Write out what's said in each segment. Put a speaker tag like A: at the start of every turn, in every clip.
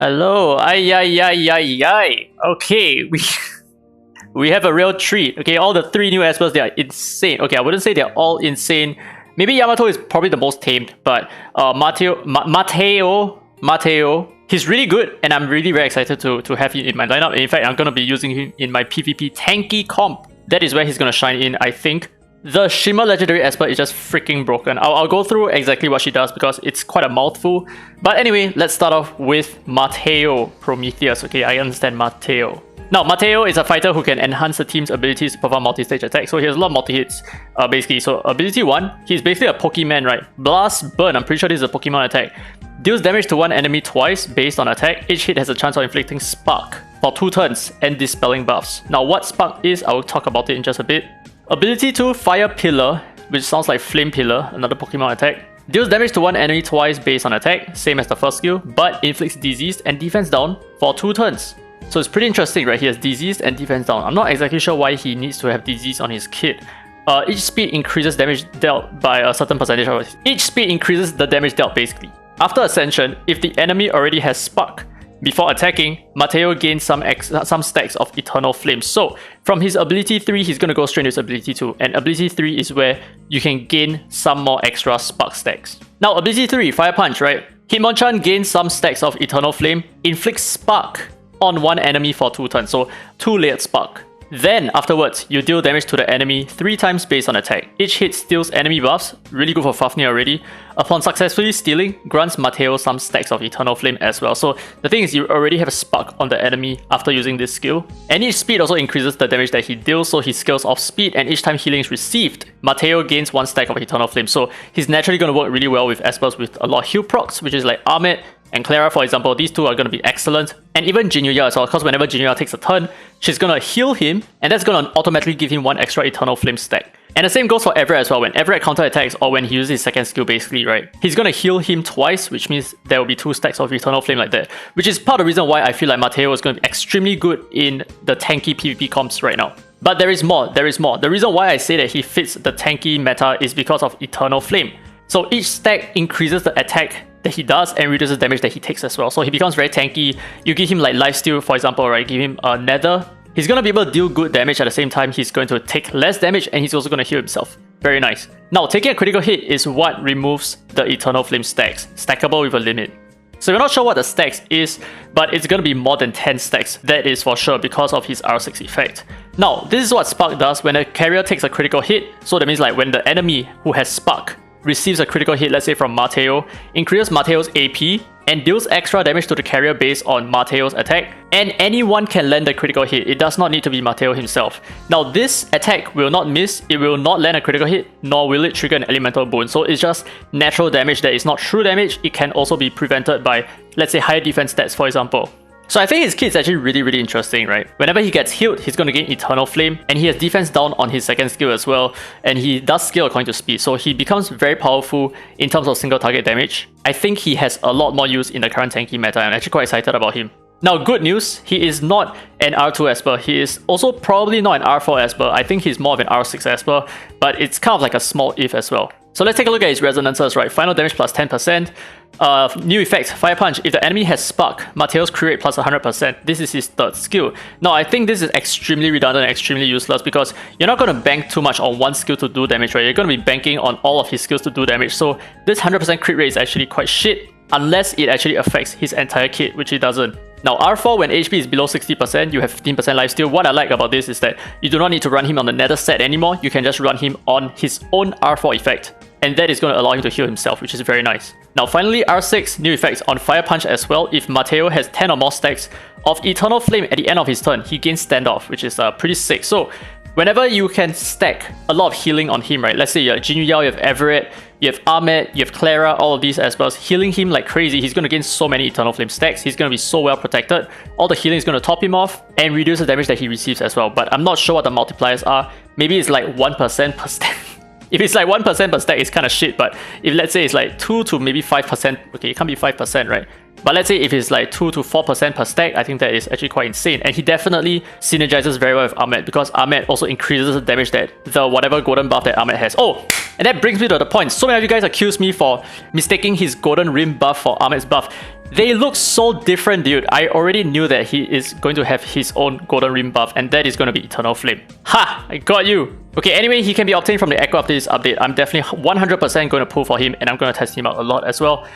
A: Hello, ay, ay, ay, ay, ay. Okay, we have a real treat. Okay, all the 3 new espers, they are insane. Okay, I wouldn't say they're all insane. Maybe Yamato is probably the most tamed, but Mateo, he's really good, and I'm really very excited to have him in my lineup. In fact, I'm gonna be using him in my PvP tanky comp. That is where he's gonna shine in, I think. The Shimmer Legendary Esper is just freaking broken. I'll go through exactly what she does because it's quite a mouthful. But anyway, let's start off with Mateo Prometheus. Okay, I understand Mateo. Now, Mateo is a fighter who can enhance the team's abilities to perform multi-stage attacks. So he has a lot of multi-hits, basically. So ability 1, he's basically a Pokemon, right? Blast Burn, I'm pretty sure this is a Pokemon attack. Deals damage to one enemy twice based on attack. Each hit has a chance of inflicting Spark for 2 turns and dispelling buffs. Now, what Spark is, I will talk about it in just a bit. Ability 2, Fire Pillar, which sounds like Flame Pillar, another Pokemon attack. Deals damage to one enemy twice based on attack, same as the first skill, but inflicts disease and defense down for 2 turns. So it's pretty interesting, right? He has disease and defense down. I'm not exactly sure why he needs to have disease on his kit. Each speed increases damage dealt by a certain percentage of it. Each speed increases the damage dealt, basically. After Ascension, if the enemy already has Spark, before attacking, Mateo gains some stacks of Eternal Flame. So, from his ability 3, he's going to go straight into his ability 2. And ability 3 is where you can gain some more extra Spark stacks. Now, ability 3, Fire Punch, right? Hitmonchan gains some stacks of Eternal Flame, inflicts Spark on one enemy for 2 turns. So, 2-layered Spark. Then, afterwards, you deal damage to the enemy 3 times based on attack. Each hit steals enemy buffs, really good for Fafnir already. Upon successfully stealing, grants Mateo some stacks of Eternal Flame as well. So the thing is, you already have a Spark on the enemy after using this skill. And each speed also increases the damage that he deals, so he scales off speed, and each time healing is received, Mateo gains 1 stack of Eternal Flame. So he's naturally going to work really well with espers with a lot of heal procs, which is like Ahmed and Clara, for example. These 2 are going to be excellent. And even Jinuya as well, because whenever Jinuya takes a turn, she's going to heal him, and that's going to automatically give him 1 extra Eternal Flame stack. And the same goes for Everett as well. When Everett counterattacks or when he uses his second skill, basically, right? He's going to heal him twice, which means there will be 2 stacks of Eternal Flame like that. Which is part of the reason why I feel like Mateo is going to be extremely good in the tanky PvP comps right now. But there is more, there is more. The reason why I say that he fits the tanky meta is because of Eternal Flame. So each stack increases the attack that he does and reduces damage that he takes as well. So he becomes very tanky. You give him like Lifesteal, for example, right? Give him a Nether. He's going to be able to deal good damage at the same time. He's going to take less damage and he's also going to heal himself. Very nice. Now, taking a critical hit is what removes the Eternal Flame stacks, stackable with a limit. So we're not sure what the stacks is, but it's going to be more than 10 stacks. That is for sure because of his R6 effect. Now, this is what Spark does when a carrier takes a critical hit. So that means like when the enemy who has Spark receives a critical hit, let's say from Mateo, increases Mateo's AP, and deals extra damage to the carrier based on Mateo's attack, and anyone can land the critical hit. It does not need to be Mateo himself. Now, this attack will not miss, it will not land a critical hit, nor will it trigger an elemental boon. So it's just natural damage that is not true damage. It can also be prevented by, let's say, higher defense stats, for example. So I think his kit is actually really interesting, right? Whenever he gets healed, he's going to gain Eternal Flame, and he has defense down on his second skill as well, and he does scale according to speed, so he becomes very powerful in terms of single target damage. I think he has a lot more use in the current tanky meta. I'm actually quite excited about him. Now, good news, he is not an R2 Esper. He is also probably not an R4 Esper. I think he's more of an R6 Esper, but it's kind of like a small if as well. So let's take a look at his resonances, right? Final damage plus 10%. New effects, Fire Punch. If the enemy has Spark, Mateo's crit rate plus 100%. This is his 3rd skill. Now, I think this is extremely redundant and extremely useless because you're not going to bank too much on one skill to do damage, right? You're going to be banking on all of his skills to do damage. So this 100% crit rate is actually quite shit unless it actually affects his entire kit, which it doesn't. Now, R4, when HP is below 60%, you have 15% lifesteal. What I like about this is that you do not need to run him on the Nether set anymore. You can just run him on his own R4 effect. And that is going to allow him to heal himself, which is very nice. Now, finally, R6, new effects on Fire Punch as well. If Mateo has 10 or more stacks of Eternal Flame at the end of his turn, he gains Standoff, which is pretty sick. So, whenever you can stack a lot of healing on him, right? Let's say you have Jinuya, you have Everett, you have Ahmed, you have Clara, all of these espers, healing him like crazy. He's going to gain so many Eternal Flame stacks. He's going to be so well protected. All the healing is going to top him off and reduce the damage that he receives as well. But I'm not sure what the multipliers are. Maybe it's like 1% per stack. If it's like 1% per stack, it's kind of shit. But if let's say it's like 2 to maybe 5%, okay, it can't be 5%, right? But let's say if it's like 2 to 4% per stack, I think that is actually quite insane. And he definitely synergizes very well with Ahmed because Ahmed also increases the damage that the whatever golden buff that Ahmed has. Oh, and that brings me to the point. So many of you guys accuse me for mistaking his golden rim buff for Ahmed's buff. They look so different, dude. I already knew that he is going to have his own Golden Rim buff, and that is going to be Eternal Flame. Ha! I got you! Okay, anyway, he can be obtained from the Echo after this update. I'm definitely 100% going to pull for him, and I'm going to test him out a lot as well.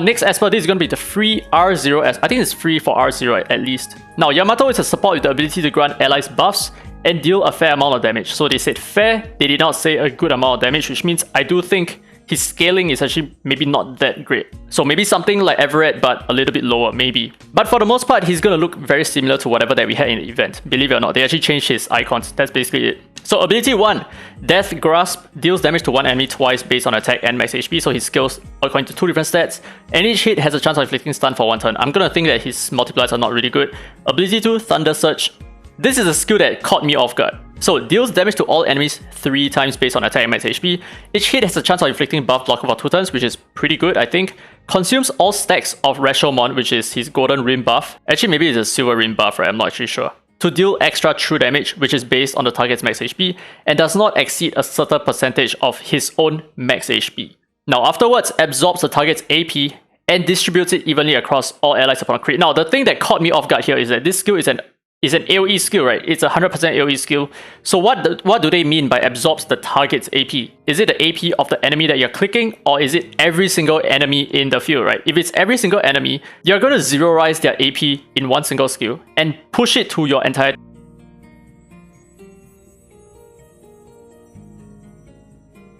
A: Next Esper, this is going to be the free R0. I think it's free for R0 at least. Now, Yamato is a support with the ability to grant allies buffs and deal a fair amount of damage. So they said fair, they did not say a good amount of damage, which means I do think his scaling is actually maybe not that great. So maybe something like Everett, but a little bit lower, maybe. But for the most part, he's gonna look very similar to whatever that we had in the event. Believe it or not, they actually changed his icons. That's basically it. So ability 1, Death Grasp, deals damage to one enemy twice based on attack and max HP. So his skills according to 2 different stats. And each hit has a chance of inflicting stun for 1 turn. I'm gonna think that his multipliers are not really good. Ability 2, Thunder Surge. This is a skill that caught me off guard. So, deals damage to all enemies 3 times based on attack and max HP. Each hit has a chance of inflicting buff blocker for 2 turns, which is pretty good, I think. Consumes all stacks of Rashomon, which is his Golden Rim buff. Actually, maybe it's a Silver Rim buff, right? I'm not actually sure. To deal extra true damage, which is based on the target's max HP, and does not exceed a certain percentage of his own max HP. Now, afterwards, absorbs the target's AP and distributes it evenly across all allies upon a crit. Now, the thing that caught me off guard here is that this skill is an AoE skill, right? It's a 100% AoE skill. So what do they mean by absorbs the target's AP? Is it the AP of the enemy that you're clicking, or is it every single enemy in the field, right? If it's every single enemy, you're going to zero-rise their AP in one single skill and push it to your entire...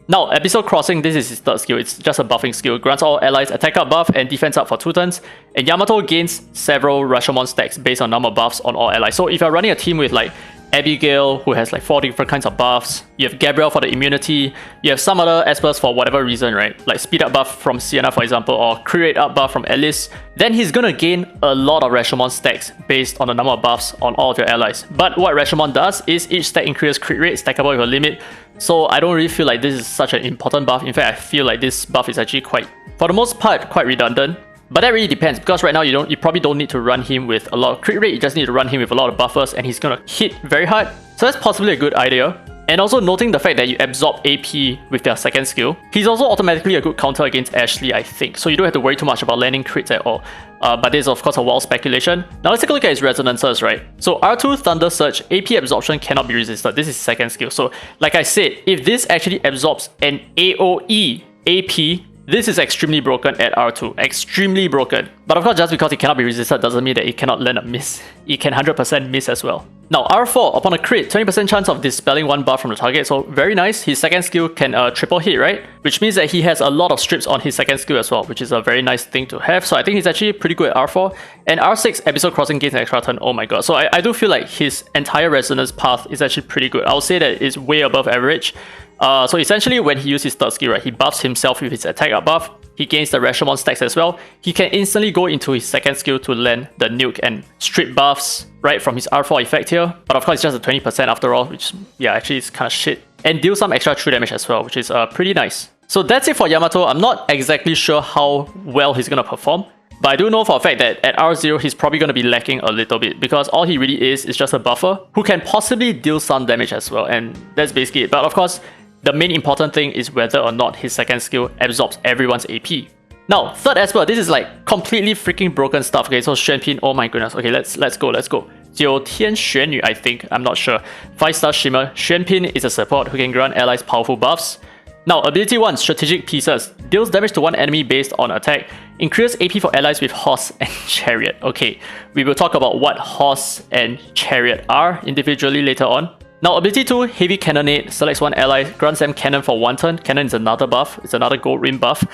A: Now, Episode Crossing, this is his third skill. It's just a buffing skill. Grants all allies attack up buff and defense up for 2 turns. And Yamato gains several Rashomon stacks based on number of buffs on all allies. So if you're running a team with like Abigail, who has like 4 different kinds of buffs, you have Gabriel for the immunity, you have some other Espers for whatever reason, right? Like speed up buff from Sienna, for example, or crit rate up buff from Alice, then he's gonna gain a lot of Rashomon stacks based on the number of buffs on all of your allies. But what Rashomon does is each stack increases crit rate, stackable with a limit. So I don't really feel like this is such an important buff. In fact, I feel like this buff is actually quite, for the most part, quite redundant. But that really depends, because right now you probably don't need to run him with a lot of crit rate, you just need to run him with a lot of buffers and he's gonna hit very hard. So that's possibly a good idea. And also noting the fact that you absorb AP with their second skill. He's also automatically a good counter against Ashley, I think. So you don't have to worry too much about landing crits at all. But this is of course a wild speculation. Now let's take a look at his resonances, right? So R2 Thunder Surge, AP absorption cannot be resisted. This is second skill. So like I said, if this actually absorbs an AoE AP, this is extremely broken at R2. Extremely broken. But of course, just because it cannot be resisted doesn't mean that it cannot land a miss. It can 100% miss as well. Now, R4, upon a crit, 20% chance of dispelling 1 buff from the target. So very nice. His second skill can triple hit, right? Which means that he has a lot of strips on his second skill as well, which is a very nice thing to have. So I think he's actually pretty good at R4. And R6, Episode Crossing gains an extra turn. Oh my god. So I do feel like his entire resonance path is actually pretty good. I'll say that it's way above average. So essentially, when he uses his third skill, right, he buffs himself with his attack up buff. He gains the Rashomon stacks as well. He can instantly go into his second skill to land the nuke and strip buffs right from his R4 effect here. But of course, it's just a 20% after all, which, yeah, actually is kind of shit. And deal some extra true damage as well, which is pretty nice. So that's it for Yamato. I'm not exactly sure how well he's going to perform. But I do know for a fact that at R0, he's probably going to be lacking a little bit, because all he really is just a buffer who can possibly deal some damage as well. And that's basically it. But of course, the main important thing is whether or not his second skill absorbs everyone's AP. Now, third Esper, this is like completely freaking broken stuff. Okay, so Xuan Pin, oh my goodness. Okay, let's go. 9天玄女, I think. I'm not sure. 5-star Shimmer. Xuan Pin is a support who can grant allies powerful buffs. Now, ability 1, Strategic Pieces. Deals damage to one enemy based on attack. Increases AP for allies with Horse and Chariot. Okay, we will talk about what Horse and Chariot are individually later on. Now, ability 2, Heavy Cannonade, selects one ally, grants them cannon for 1 turn. Cannon is another buff, it's another gold rim buff.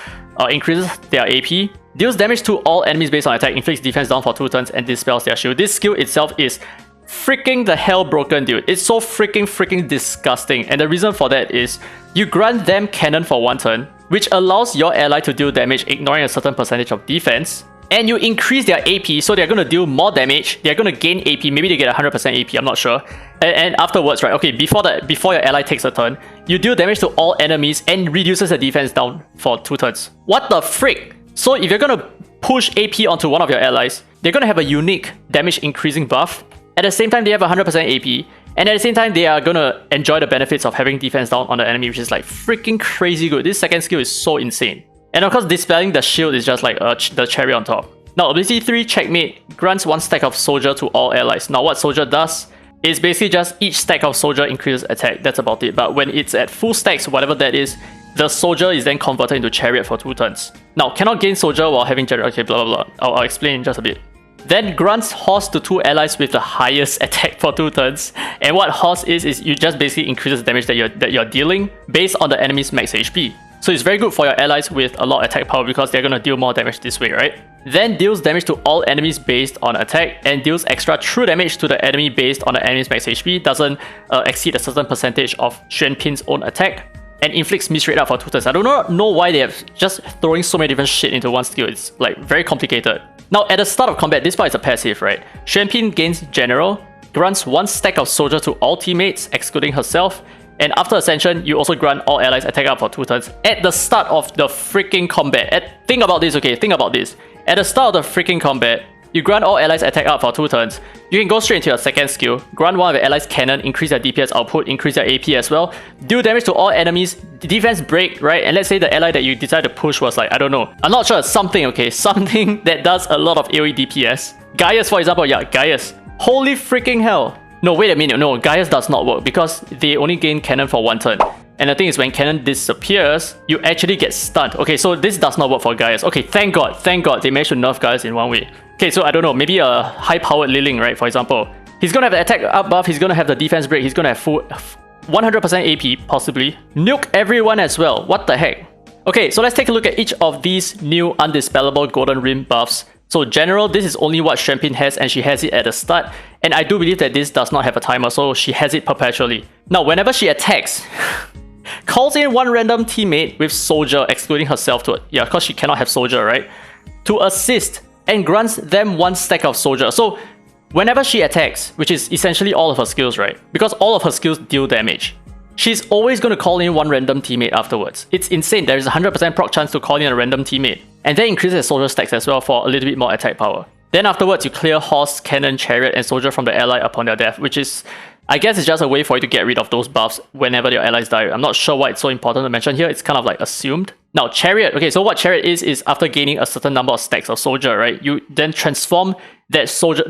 A: Increases their AP, deals damage to all enemies based on attack, inflicts defense down for 2 turns, and dispels their shield. This skill itself is freaking the hell broken, dude. It's so freaking disgusting. And the reason for that is, you grant them cannon for 1 turn, which allows your ally to deal damage ignoring a certain percentage of defense. And you increase their AP, so they're going to deal more damage, they're going to gain AP, maybe they get 100% AP, I'm not sure. And afterwards, right, okay, before your ally takes a turn, you deal damage to all enemies and reduces the defense down for 2 turns. What the frick? So if you're going to push AP onto one of your allies, they're going to have a unique damage increasing buff. At the same time, they have 100% AP. And at the same time, they are going to enjoy the benefits of having defense down on the enemy, which is like freaking crazy good. This second skill is so insane. And of course, dispelling the shield is just like the cherry on top. Now, ability 3, Checkmate, grants 1 stack of Soldier to all allies. Now, what Soldier does is basically just each stack of Soldier increases attack. That's about it. But when it's at full stacks, whatever that is, the Soldier is then converted into Chariot for 2 turns. Now, cannot gain Soldier while having Chariot. Okay, blah blah blah. I'll explain in just a bit. Then grants Horse to 2 allies with the highest attack for 2 turns. And what Horse is you just basically increases the damage that you're dealing based on the enemy's max HP. So it's very good for your allies with a lot of attack power because they're gonna deal more damage this way, right? Then deals damage to all enemies based on attack and deals extra true damage to the enemy based on the enemy's max HP, doesn't exceed a certain percentage of Xuan Pin's own attack, and inflicts miss rate up for 2 turns. I do not know why they have just throwing so many different shit into one skill. It's like very complicated. Now at the start of combat, this part is a passive, right? Xuan Pin gains General, grants 1 stack of Soldier to all teammates, excluding herself, and after Ascension, you also grant all allies attack up for 2 turns at the start of the freaking combat. Think about this, okay? Think about this. At the start of the freaking combat, you grant all allies attack up for 2 turns. You can go straight into your second skill, grant one of your allies cannon, increase their DPS output, increase their AP as well, deal damage to all enemies, defense break, right? And let's say the ally that you decide to push was like, I don't know, I'm not sure, something, okay? Something that does a lot of AoE DPS. Gaius, for example, yeah, Gaius. Holy freaking hell. No, wait a minute, no, Gaius does not work because they only gain cannon for 1 turn. And the thing is, when cannon disappears, you actually get stunned. Okay, so this does not work for Gaius. Okay, thank god, they managed to nerf Gaius in one way. Okay, so I don't know, maybe a high-powered Liling, right, for example. He's gonna have the attack up buff, he's gonna have the defense break, he's gonna have full 100% AP, possibly. Nuke everyone as well, what the heck? Okay, so let's take a look at each of these new Undispellable Golden Rim buffs. So General, this is only what Xuan Pin has and she has it at the start. And I do believe that this does not have a timer, so she has it perpetually. Now, whenever she attacks, calls in 1 random teammate with Soldier, excluding herself to it. Yeah, because she cannot have Soldier, right? To assist and grants them 1 stack of Soldier. So whenever she attacks, which is essentially all of her skills, right? Because all of her skills deal damage, she's always going to call in 1 random teammate afterwards. It's insane. There is a 100% proc chance to call in a random teammate. And that increases Soldier stacks as well for a little bit more attack power. Then afterwards, you clear Horse, Cannon, Chariot, and Soldier from the ally upon their death, which is, I guess it's just a way for you to get rid of those buffs whenever your allies die. I'm not sure why it's so important to mention here. It's kind of like assumed. Now, Chariot. Okay, so what Chariot is after gaining a certain number of stacks of Soldier, right? You then transform that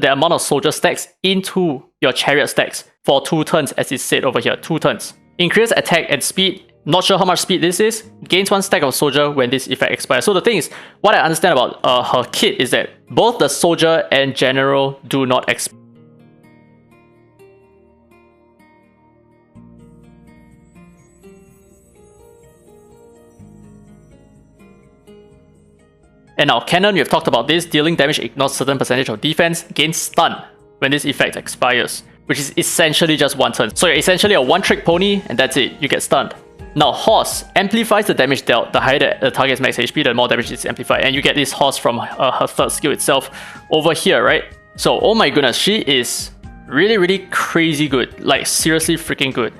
A: amount of Soldier stacks into your Chariot stacks for 2 turns, as is said over here. 2 turns. Increase attack and speed. Not sure how much speed this is. Gains 1 stack of Soldier when this effect expires. So the thing is, what I understand about her kit is that both the Soldier and General do not expire. And now Cannon, we have talked about this. Dealing damage ignores certain percentage of defense. Gains stun when this effect expires, which is essentially just 1 turn. So you're essentially a 1-trick pony and that's it. You get stunned. Now, Horse amplifies the damage dealt. The higher the target's max HP, the more damage is amplified. And you get this Horse from her 3rd skill itself over here, right? So, oh my goodness, she is really, really crazy good. Like, seriously freaking good.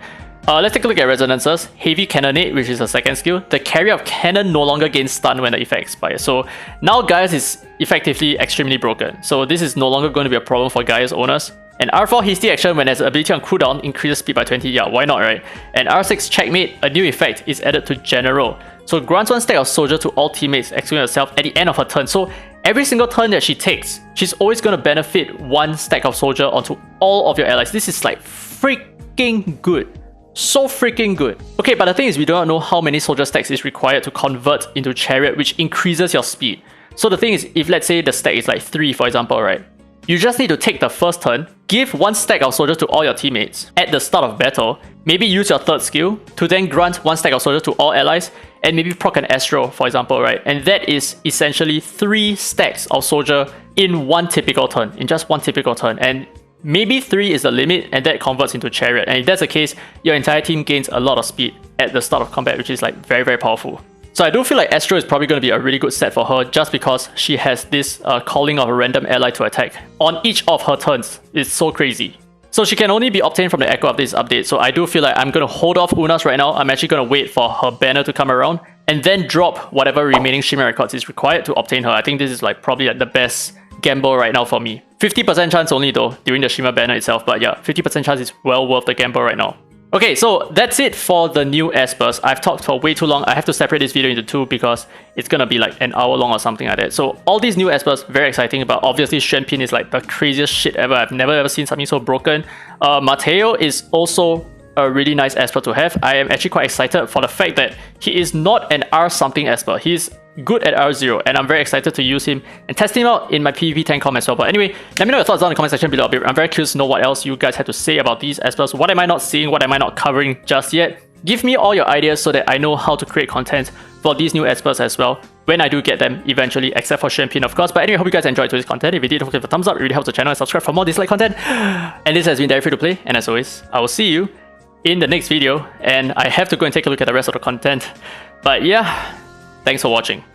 A: Let's take a look at Resonances. Heavy Cannonade, which is her 2nd skill. The carrier of Cannon no longer gains stun when the effect expires. So, now Gaius is effectively extremely broken. So, this is no longer going to be a problem for Gaius owners. And R4 Hasty Action when there's ability on cooldown increases speed by 20, yeah, why not, right? And R6 Checkmate, a new effect, is added to General. So grants 1 stack of Soldier to all teammates, excluding herself, at the end of her turn. So every single turn that she takes, she's always going to benefit 1 stack of Soldier onto all of your allies. This is like freaking good. So freaking good. Okay, but the thing is, we do not know how many Soldier stacks is required to convert into Chariot, which increases your speed. So the thing is, if let's say the stack is like 3, for example, right? You just need to take the first turn, give 1 stack of Soldier to all your teammates at the start of battle, maybe use your 3rd skill to then grant 1 stack of Soldier to all allies, and maybe proc an Astro, for example, right? And that is essentially 3 stacks of Soldier in 1 typical turn, in just 1 typical turn. And maybe 3 is the limit, and that converts into Chariot. And if that's the case, your entire team gains a lot of speed at the start of combat, which is like very, very powerful. So I do feel like Astro is probably going to be a really good set for her just because she has this calling of a random ally to attack on each of her turns. It's so crazy. So she can only be obtained from the echo of this update. So I do feel like I'm going to hold off Unas right now. I'm actually going to wait for her banner to come around and then drop whatever remaining Shimmer records is required to obtain her. I think this is like probably like the best gamble right now for me. 50% chance only though during the Shimmer banner itself. But yeah, 50% chance is well worth the gamble right now. Okay, so that's it for the new espers. I've talked for way too long. I have to separate this video into two because it's gonna be like an hour long or something like that. So all these new espers, very exciting, but obviously Xuan Pin is like the craziest shit ever. I've never ever seen something so broken. Mateo is also a really nice esper to have. I am actually quite excited for the fact that he is not an R something esper. He's good at R0, and I'm very excited to use him and test him out in my PvP 10 com as well. But anyway, let me know your thoughts down in the comment section below. I'm very curious to know what else you guys had to say about these espers. What am I not seeing? What am I not covering just yet? Give me all your ideas so that I know how to create content for these new espers as well when I do get them eventually, except for Xuan Pin, of course. But anyway, hope you guys enjoyed today's content. If you did, don't forget to thumbs up. It really helps the channel, and subscribe for more Dislyte content. And this has been Free to Play, and as always, I will see you in the next video, and I have to go and take a look at the rest of the content. But yeah, thanks for watching.